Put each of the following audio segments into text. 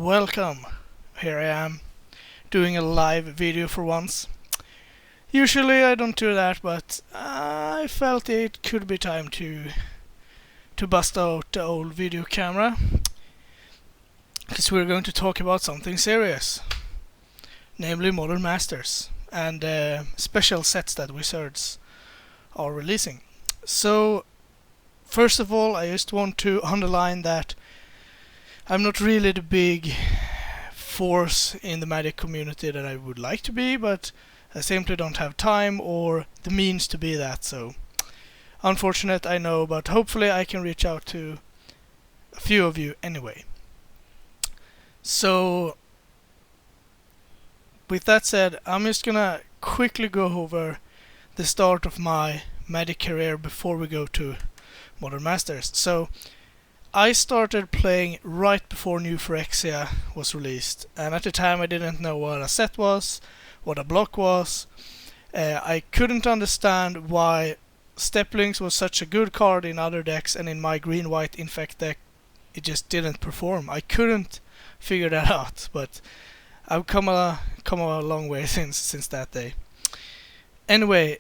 welcome. Here I am, doing a live video for once. Usually I don't do that, but I felt it could be time to bust out the old video camera, because we're going to talk about something serious, namely Modern Masters and special sets that Wizards are releasing. So, first of all, I just want to underline that I'm not really the big force in the Magic community that I would like to be, but I simply don't have time or the means to be that, so unfortunate, I know, but hopefully I can reach out to a few of you anyway. So, with that said, I'm just gonna quickly go over the start of my Magic career before we go to Modern Masters. So, I started playing right before New Phyrexia was released, and at the time I didn't know what a set was, what a block was. I couldn't understand why Steplings was such a good card in other decks, and in my green-white Infect deck it just didn't perform. I couldn't figure that out, but I've come a long way since that day. Anyway,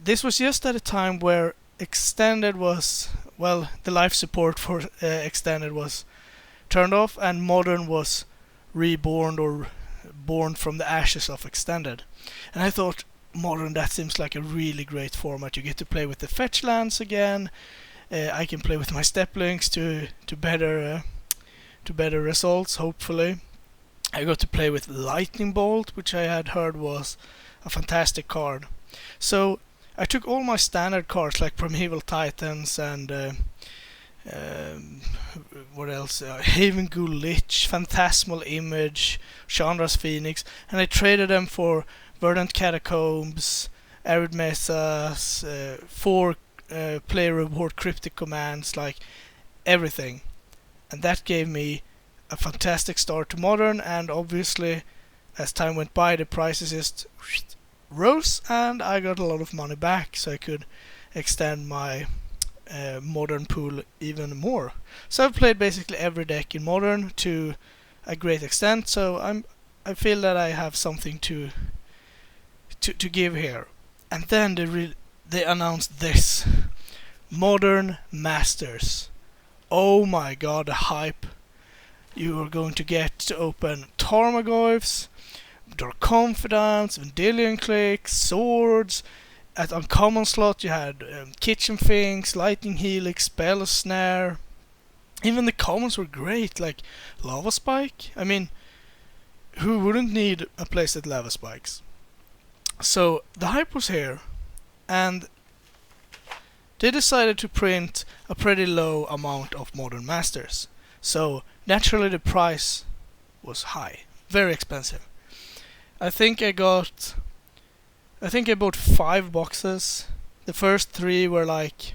this was just at a time where Extended was, well, the life support for Extended was turned off, and Modern was reborn or born from the ashes of Extended. And I thought, Modern, that seems like a really great format. You get to play with the fetch lands again. I can play with my Steplings to better results, hopefully. I got to play with Lightning Bolt, which I had heard was a fantastic card. So I took all my standard cards like Primeval Titans and what else? Haven Ghoul Lich, Phantasmal Image, Chandra's Phoenix, and I traded them for Verdant Catacombs, Arid Mesas, 4 player reward cryptic commands, like everything. And that gave me a fantastic start to Modern, and obviously as time went by the prices just rose and I got a lot of money back, so I could extend my Modern pool even more. So I've played basically every deck in Modern to a great extent, so I feel that I have something to give here. And then they announced this Modern Masters. Oh my god, the hype. You are going to get to open Tarmogoyfs, Dark Confidants, Vendilion Clicks, Swords. At uncommon slot you had Kitchen Finks, Lightning Helix, Spell Snare. Even the commons were great, like Lava Spike. I mean, who wouldn't need a playset Lava Spikes? So the hype was here, and they decided to print a pretty low amount of Modern Masters. So naturally the price was high, very expensive. I think I bought 5 boxes. The first 3 were like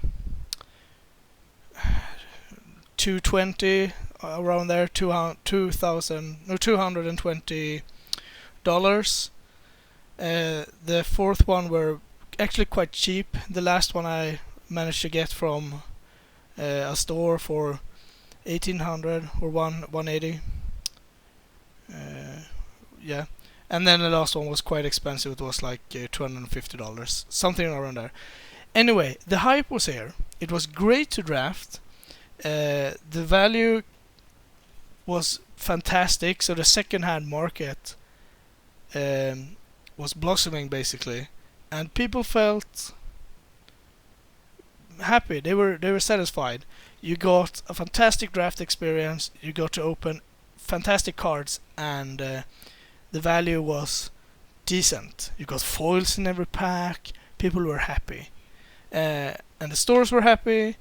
$220, around there, $220. The fourth one were actually quite cheap. The last one I managed to get from a store for 1800 or 180. Yeah. And then the last one was quite expensive. It was like $250, something around there. Anyway, the hype was here. It was great to draft. The value was fantastic. So the second-hand market was blossoming basically, and people felt happy. They were satisfied. You got a fantastic draft experience. You got to open fantastic cards, and the value was decent. You got foils in every pack. People were happy, and the stores were happy,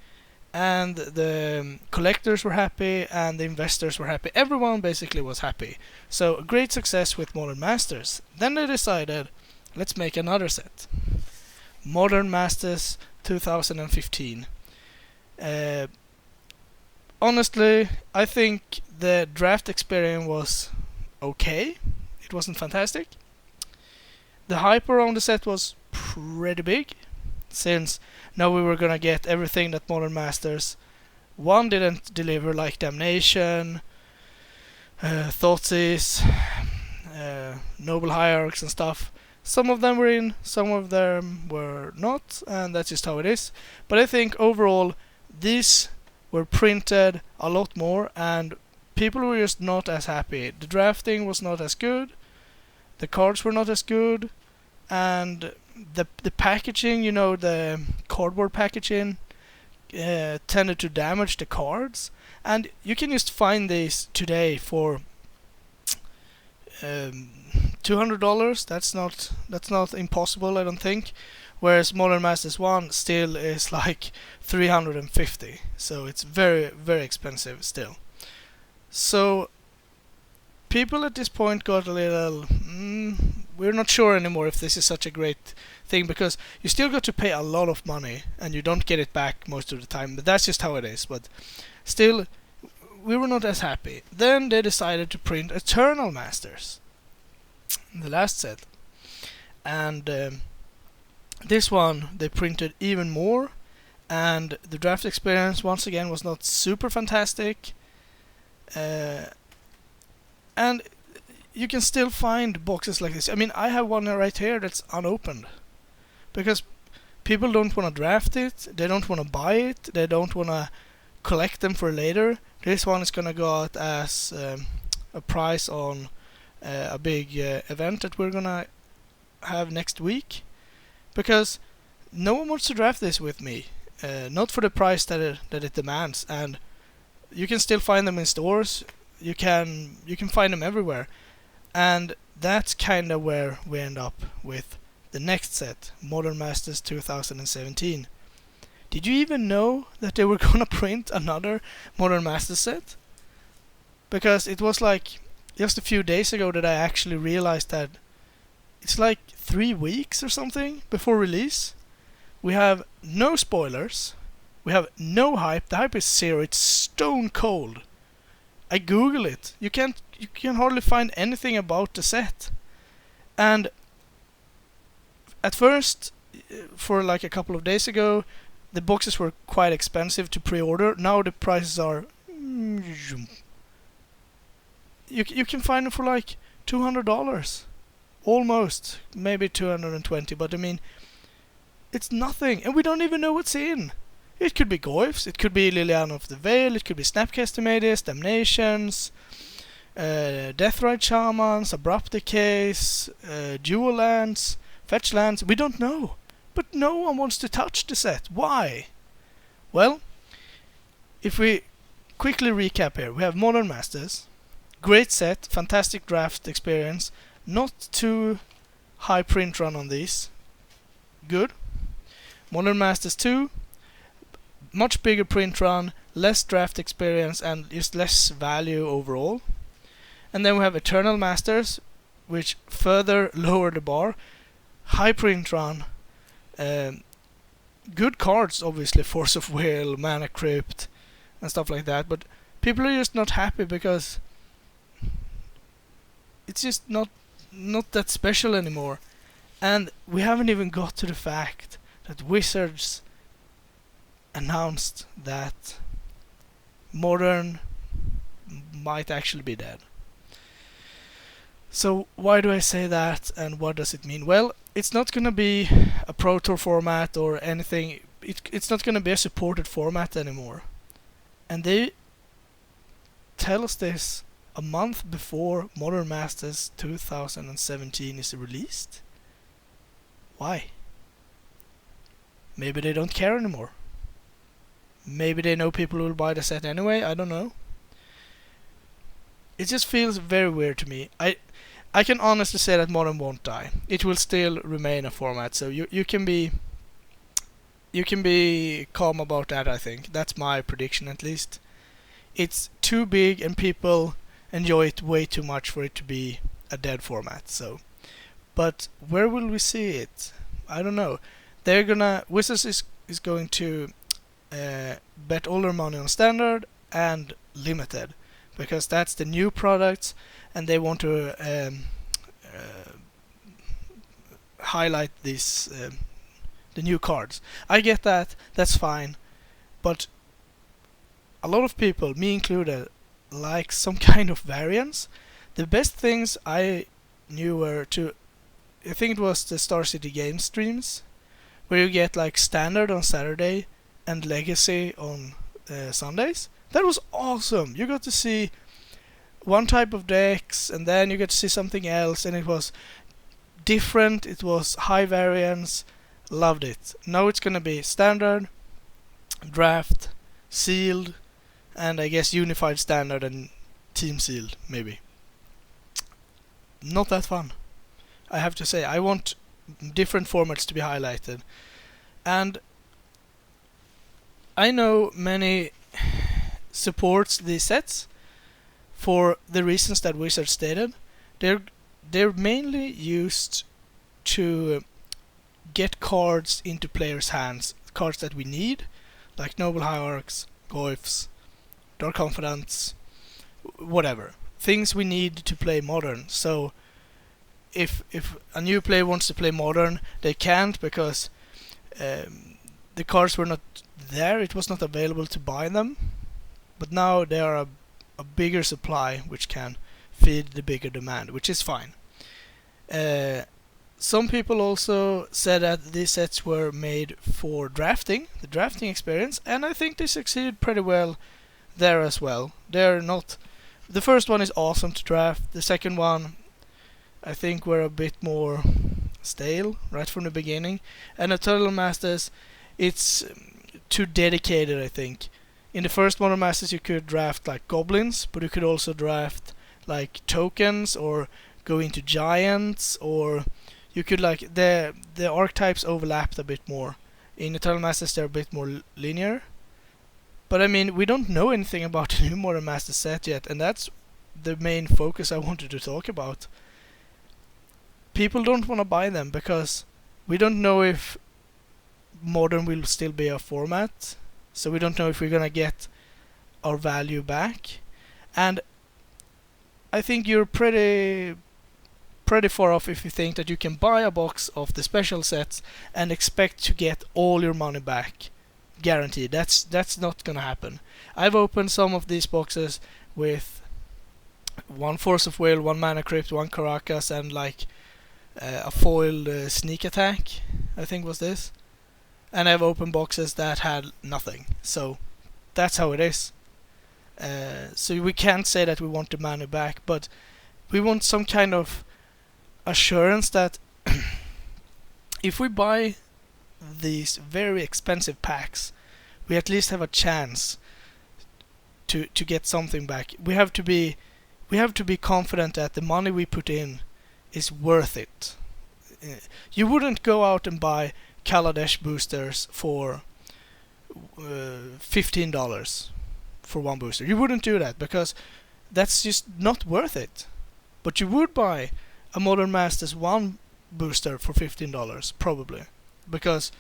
and the collectors were happy, and the investors were happy. Everyone basically was happy. So a great success with Modern Masters. Then they decided, let's make another set. Modern Masters 2015. Honestly, I think the draft experience was okay. It wasn't fantastic. The hype around the set was pretty big, since now we were gonna get everything that Modern Masters 1 didn't deliver, like Damnation, Thoughtseize, Noble Hierarchs and stuff. Some of them were in, some of them were not, and that's just how it is. But I think overall, these were printed a lot more, and people were just not as happy. The drafting was not as good, the cards were not as good, and the packaging, you know, the cardboard packaging, tended to damage the cards. And you can just find these today for $200. That's not impossible, I don't think. Whereas Modern Masters 1 still is like 350. So it's very, very expensive still. So people at this point got a little... we're not sure anymore if this is such a great thing, because you still got to pay a lot of money and you don't get it back most of the time. But that's just how it is. But still, we were not as happy. Then they decided to print Eternal Masters, the last set. And this one they printed even more, and the draft experience once again was not super fantastic. And you can still find boxes like this. I mean, I have one right here that's unopened, because people don't want to draft it, they don't want to buy it, they don't want to collect them for later. This one is gonna go out as a prize on a big event that we're gonna have next week, because no one wants to draft this with me, not for the price that it demands. And you can still find them in stores. You can find them everywhere, and that's kind of where we end up with the next set, Modern Masters 2017. Did you even know that they were gonna print another Modern Masters set? Because it was like just a few days ago that I actually realized that it's like 3 weeks or something before release. We have no spoilers. We have no hype. The hype is zero. It's stone cold. I Google it. You can hardly find anything about the set. And at first, for like a couple of days ago, the boxes were quite expensive to pre-order. Now the prices are... You can find them for like $200. Almost. Maybe 220, but I mean, it's nothing. And we don't even know what's in. It could be Goyfs, it could be Liliana of the Veil, it could be Snapcaster Mages, Damnations, Deathrite Shamans, Abrupt Decays, Dual Lands, Fetch Lands. We don't know. But no one wants to touch the set. Why? Well, if we quickly recap here, we have Modern Masters. Great set, fantastic draft experience. Not too high print run on these. Good. Modern Masters 2. Much bigger print run, less draft experience, and just less value overall. And then we have Eternal Masters, which further lower the bar. High print run. Good cards, obviously, Force of Will, Mana Crypt, and stuff like that. But people are just not happy because it's just not that special anymore. And we haven't even got to the fact that Wizards announced that Modern might actually be dead. So why do I say that, and what does it mean? Well, it's not gonna be a Pro Tour format or anything. It's not gonna be a supported format anymore. And they tell us this a month before Modern Masters 2017 is released. Why? Maybe they don't care anymore. Maybe they know people will buy the set anyway, I don't know. It just feels very weird to me. I can honestly say that Modern won't die. It will still remain a format, so you can be calm about that, I think. That's my prediction, at least. It's too big and people enjoy it way too much for it to be a dead format, so. But where will we see it? I don't know. Wizards is going to bet all their money on Standard and Limited, because that's the new products, and they want to highlight these the new cards. I get that, that's fine, but a lot of people, me included, like some kind of variance. The best things I knew were I think it was the Star City Game streams, where you get like standard on Saturday and legacy on Sundays. That was awesome. You got to see one type of decks, and then you get to see something else, and it was different. It was high variance. Loved it. Now it's gonna be standard, draft, sealed, and I guess unified standard and team sealed maybe. Not that fun, I have to say. I want different formats to be highlighted, and I know many supports these sets for the reasons that Wizard stated. They're mainly used to get cards into players' hands, cards that we need, like Noble Hierarchs, Goyfs, Dark Confidants, whatever. Things we need to play Modern. So if a new player wants to play Modern, they can't because the cards were not there. It was not available to buy them. But now there are a bigger supply which can feed the bigger demand, which is fine. Some people also said that these sets were made for drafting, the drafting experience, and I think they succeeded pretty well there as well. They're not. The first one is awesome to draft. The second one, I think, were a bit more stale right from the beginning. And Eternal Masters, it's too dedicated, I think. In the first Modern Masters, you could draft like goblins, but you could also draft like tokens or go into giants, or you could like the archetypes overlapped a bit more. In Eternal Masters, they're a bit more linear. But I mean, we don't know anything about the new Modern Masters set yet, and that's the main focus I wanted to talk about. People don't want to buy them because we don't know if Modern will still be a format, so we don't know if we're gonna get our value back. And I think you're pretty far off if you think that you can buy a box of the special sets and expect to get all your money back. Guaranteed. That's not gonna happen. I've opened some of these boxes with one Force of Will, one Mana Crypt, one Caracas, and like a foiled sneak attack, I think was this. And I've opened boxes that had nothing. So that's how it is. So we can't say that we want the money back, but we want some kind of assurance that if we buy these very expensive packs, we at least have a chance to get something back. We have to be confident that the money we put in is worth it. You wouldn't go out and buy Kaladesh boosters for $15 for one booster. You wouldn't do that because that's just not worth it. But you would buy a Modern Masters 1 booster for $15 probably, because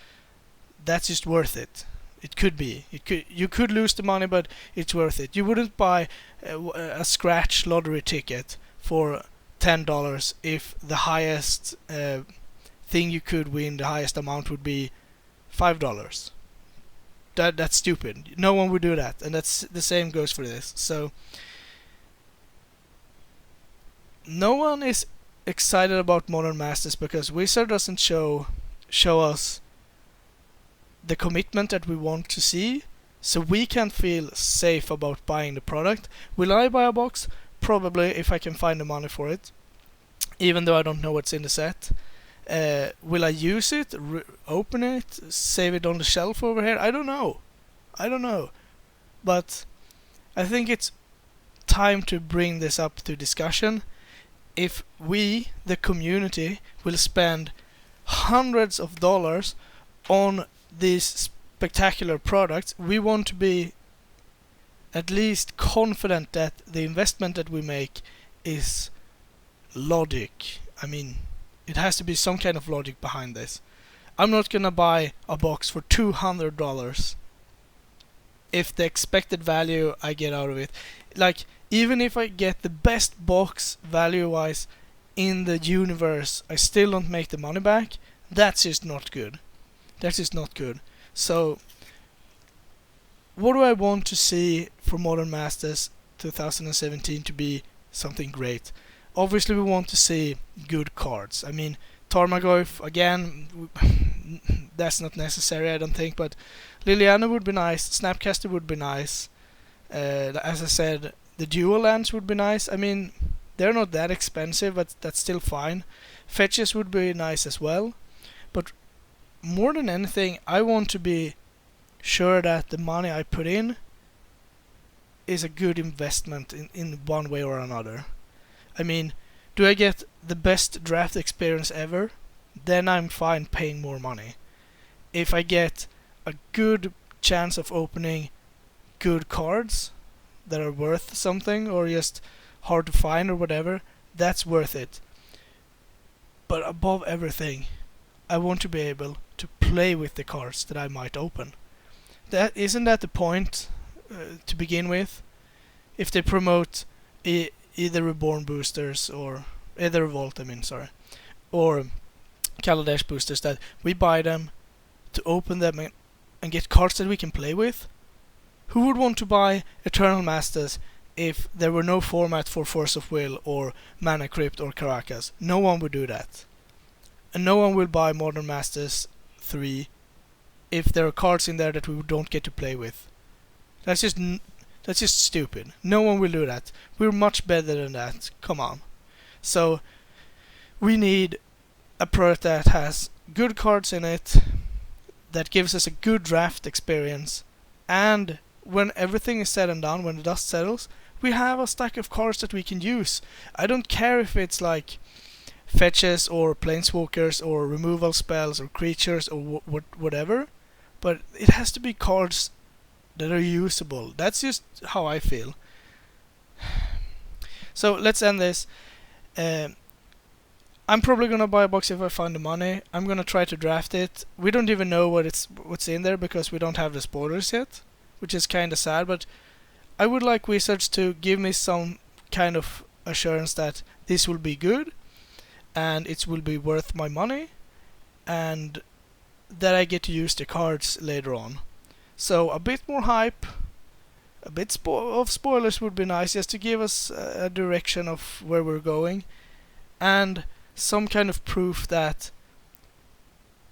that's just worth it. It could be. You could lose the money, but it's worth it. You wouldn't buy a scratch lottery ticket for $10 if the highest thing you could win, the highest amount would be $5. That's stupid. No one would do that, and that's the same goes for this. So no one is excited about Modern Masters because Wizard doesn't show us the commitment that we want to see, so we can't feel safe about buying the product. Will I buy a box? Probably, if I can find the money for it, even though I don't know what's in the set. Will I use it, open it, save it on the shelf over here? I don't know. But I think it's time to bring this up to discussion. If we, the community, will spend hundreds of dollars on these spectacular products, we want to be at least confident that the investment that we make is logic. I mean, it has to be some kind of logic behind this. I'm not gonna buy a box for $200 if the expected value I get out of it, like, even if I get the best box value-wise in the universe, I still don't make the money back. That's just not good. So, what do I want to see for Modern Masters 2017 to be something great. Obviously, we want to see good cards. I mean, Tarmogoyf, again, that's not necessary, I don't think, but Liliana would be nice, Snapcaster would be nice. As I said, the dual lands would be nice. I mean, they're not that expensive, but that's still fine. Fetches would be nice as well. But more than anything, I want to be sure that the money I put in is a good investment in one way or another. I mean, do I get the best draft experience ever? Then I'm fine paying more money. If I get a good chance of opening good cards that are worth something or just hard to find or whatever, that's worth it. But above everything, I want to be able to play with the cards that I might open. Isn't that the point to begin with? If they promote either Reborn boosters or either Revolt, or Kaladesh boosters, that we buy them to open them and get cards that we can play with. Who would want to buy Eternal Masters if there were no format for Force of Will or Mana Crypt or Caracas? No one would do that. And no one will buy Modern Masters 3 if there are cards in there that we don't get to play with. That's just stupid. No one will do that. We're much better than that. Come on. So we need a product that has good cards in it, that gives us a good draft experience, and when everything is said and done, when the dust settles, we have a stack of cards that we can use. I don't care if it's like fetches or planeswalkers or removal spells or creatures or whatever, but it has to be cards that are usable. That's just how I feel. So let's end this. I'm probably gonna buy a box if I find the money. I'm gonna try to draft it. We don't even know what's in there because we don't have the spoilers yet, which is kind of sad. But I would like Wizards to give me some kind of assurance that this will be good and it will be worth my money, and that I get to use the cards later on. So a bit more hype, a bit of spoilers would be nice, just to give us a direction of where we're going, and some kind of proof that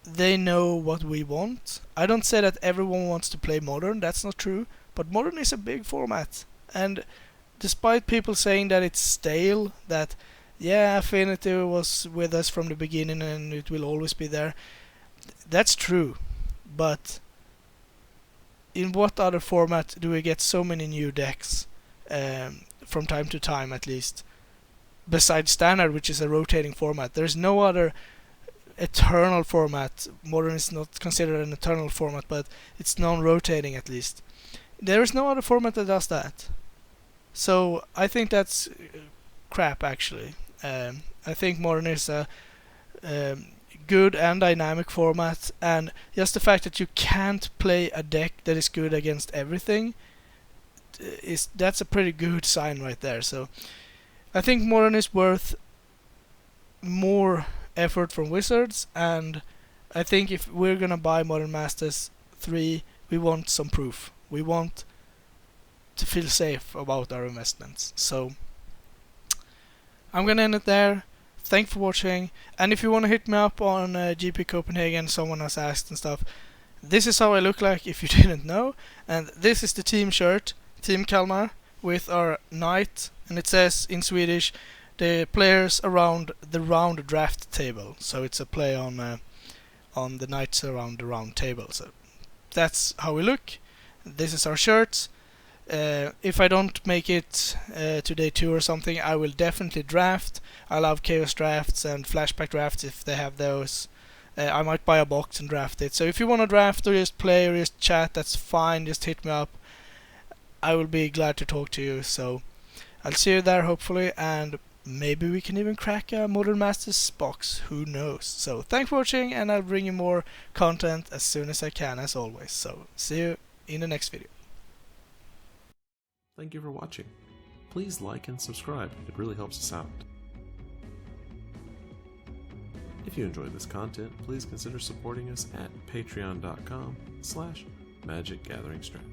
they know what we want. I don't say that everyone wants to play Modern, that's not true, but Modern is a big format, and despite people saying that it's stale, that yeah, Affinity was with us from the beginning and it will always be there, that's true, but in what other format do we get so many new decks from time to time, at least, besides Standard, which is a rotating format? There's no other eternal format. Modern is not considered an eternal format, but it's non-rotating at least. There is no other format that does that. So I think that's crap, actually. I think Modern is a good and dynamic format, and just the fact that you can't play a deck that is good against everything, that's a pretty good sign right there. So I think Modern is worth more effort from Wizards, and I think if we're gonna buy Modern Masters 3, we want some proof. We want to feel safe about our investments. So I'm gonna end it there. Thanks for watching, and if you want to hit me up on GP Copenhagen, someone has asked and stuff, this is how I look like if you didn't know, and this is the team shirt, Team Kalmar, with our knight, and it says in Swedish, the players around the round draft table, so it's a play on the knights around the round table. So that's how we look. This is our shirt. If I don't make it to day 2 or something, I will definitely draft. I love chaos drafts and flashback drafts if they have those. I might buy a box and draft it. So if you want to draft or just play or just chat, that's fine. Just hit me up. I will be glad to talk to you. So I'll see you there hopefully, and maybe we can even crack a Modern Masters box. Who knows? So thanks for watching, and I'll bring you more content as soon as I can, as always. So see you in the next video. Thank you for watching. Please like and subscribe, it really helps us out. If you enjoyed this content, please consider supporting us at patreon.com/magicgatheringstrap.